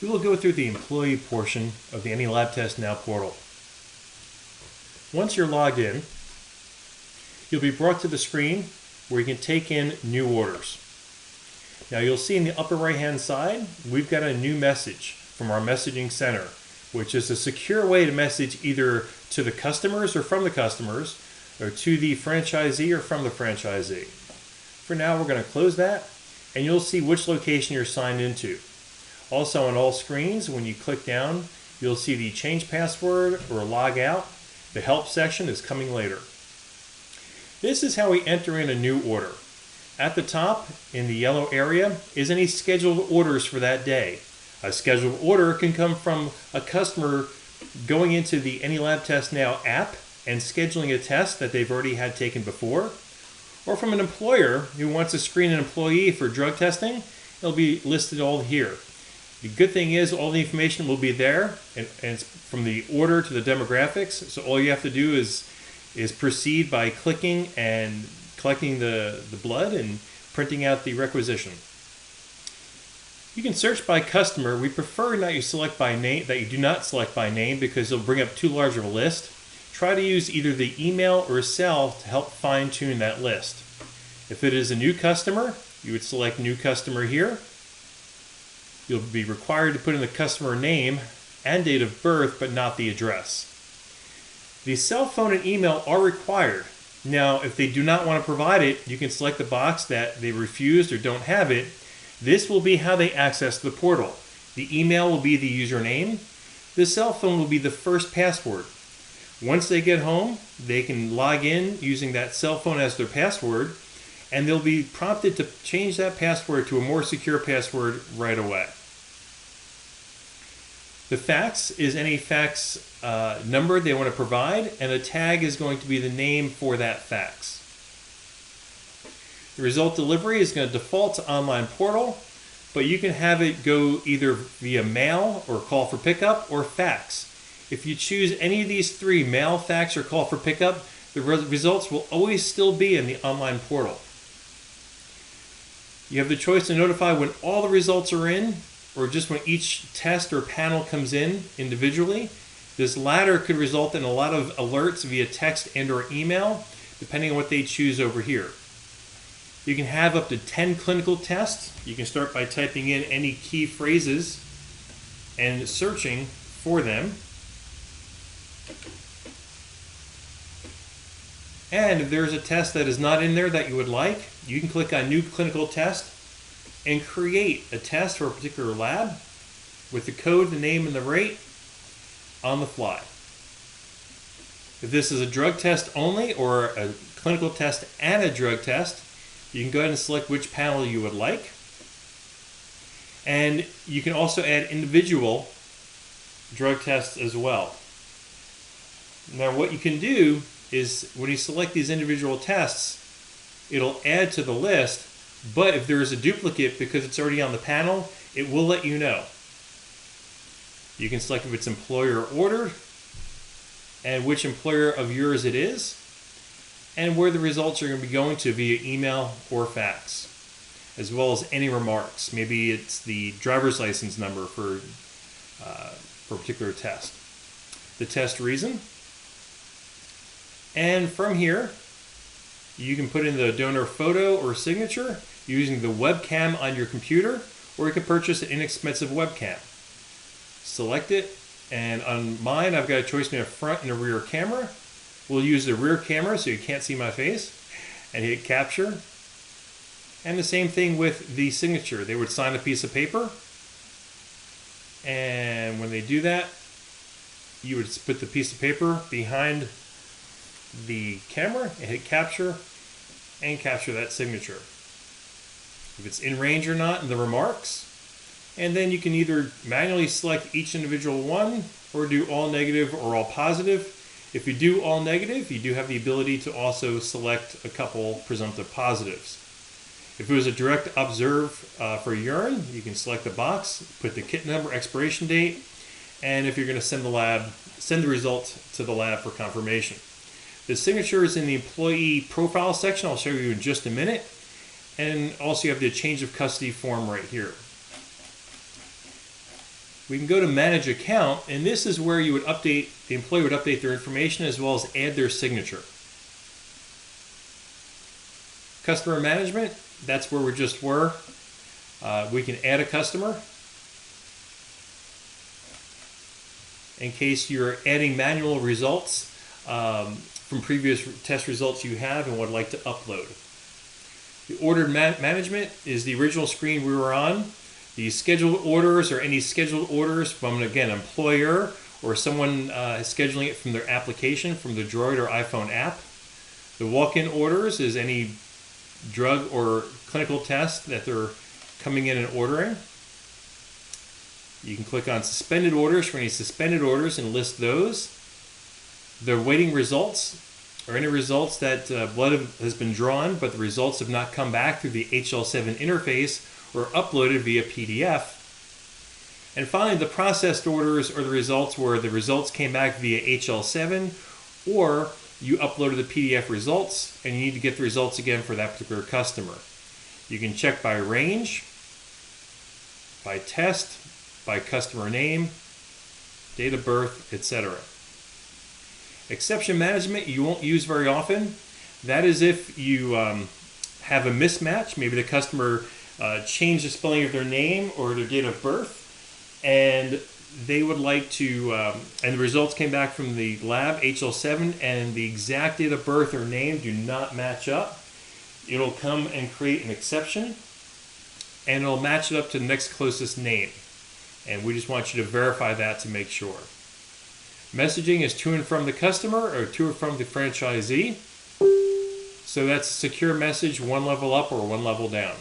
we will go through the employee portion of the AnyLabTestNow portal. Once you're logged in, you'll be brought to the screen where you can take in new orders. Now you'll see in the upper right hand side, we've got a new message from our messaging center, which is a secure way to message either to the customers or from the customers, or to the franchisee or from the franchisee. For now, we're going to close that, and you'll see which location you're signed into. Also on all screens, when you click down, you'll see the change password or log out. The help section is coming later. This is how we enter in a new order. At the top, in the yellow area, is any scheduled orders for that day. A scheduled order can come from a customer going into the AnyLabTestNow app and scheduling a test that they've already had taken before, or from an employer who wants to screen an employee for drug testing. It'll be listed all here. The good thing is all the information will be there, and it's from the order to the demographics, so all you have to do is proceed by clicking and collecting the blood and printing out the requisition. You can search by customer. We prefer that you do not select by name because it'll bring up too large of a list. Try to use either the email or cell to help fine-tune that list. If it is a new customer, you would select new customer here. You'll be required to put in the customer name and date of birth, but not the address. The cell phone and email are required. Now, if they do not want to provide it, you can select the box that they refused or don't have it. This will be how they access the portal. The email will be the username. The cell phone will be the first password. Once they get home, they can log in using that cell phone as their password, and they'll be prompted to change that password to a more secure password right away. The fax is any fax number they want to provide, and the tag is going to be the name for that fax. The result delivery is going to default to online portal, but you can have it go either via mail or call for pickup or fax. If you choose any of these three, mail, fax, or call for pickup, the results will always still be in the online portal. You have the choice to notify when all the results are in, or just when each test or panel comes in individually. This latter could result in a lot of alerts via text and or email, depending on what they choose over here. You can have up to 10 clinical tests. You can start by typing in any key phrases and searching for them. And if there's a test that is not in there that you would like, you can click on New Clinical Test and create a test for a particular lab with the code, the name, and the rate on the fly. If this is a drug test only or a clinical test and a drug test, you can go ahead and select which panel you would like. And you can also add individual drug tests as well. Now what you can do is when you select these individual tests, it'll add to the list, but if there is a duplicate because it's already on the panel, it will let you know. You can select if it's employer ordered and which employer of yours it is, and where the results are going to be going to via email or fax, as well as any remarks. Maybe it's the driver's license number for a particular test. The test reason. And from here, you can put in the donor photo or signature using the webcam on your computer, or you can purchase an inexpensive webcam. Select it, and on mine, I've got a choice between a front and a rear camera. We'll use the rear camera so you can't see my face, and hit capture. And the same thing with the signature. They would sign a piece of paper, and when they do that, you would put the piece of paper behind the camera and hit capture and capture that signature. If it's in range or not in the remarks, and then you can either manually select each individual one or do all negative or all positive. If you do all negative, you do have the ability to also select a couple presumptive positives. If it was a direct observe for urine, you can select the box, put the kit number, expiration date, and if you're going to send the result to the lab for confirmation. The signature is in the employee profile section. I'll show you in just a minute. And also you have the change of custody form right here. we can go to Manage Account, and this is where you would update, the employee would update their information as well as add their signature. Customer Management, that's where we just were. We can add a customer. In case you're adding manual results from previous test results you have and would like to upload. The Ordered Management is the original screen we were on. The scheduled orders or any scheduled orders from, again, employer or someone scheduling it from their application, from the Droid or iPhone app. The walk-in orders is any drug or clinical test that they're coming in and ordering. You can click on Suspended Orders for any suspended orders and list those. The waiting results, or any results that blood has been drawn, but the results have not come back through the HL7 interface or uploaded via PDF. And finally, the processed orders are the results where the results came back via HL7, or you uploaded the PDF results and you need to get the results again for that particular customer. You can check by range, by test, by customer name, date of birth, etc. Exception management you won't use very often. That is if you have a mismatch. Maybe the customer changed the spelling of their name or their date of birth, and they would like to, and the results came back from the lab, HL7, and the exact date of birth or name do not match up. It'll come and create an exception, and it'll match it up to the next closest name. And we just want you to verify that to make sure. Messaging is to and from the customer or to and from the franchisee. So that's a secure message, one level up or one level down.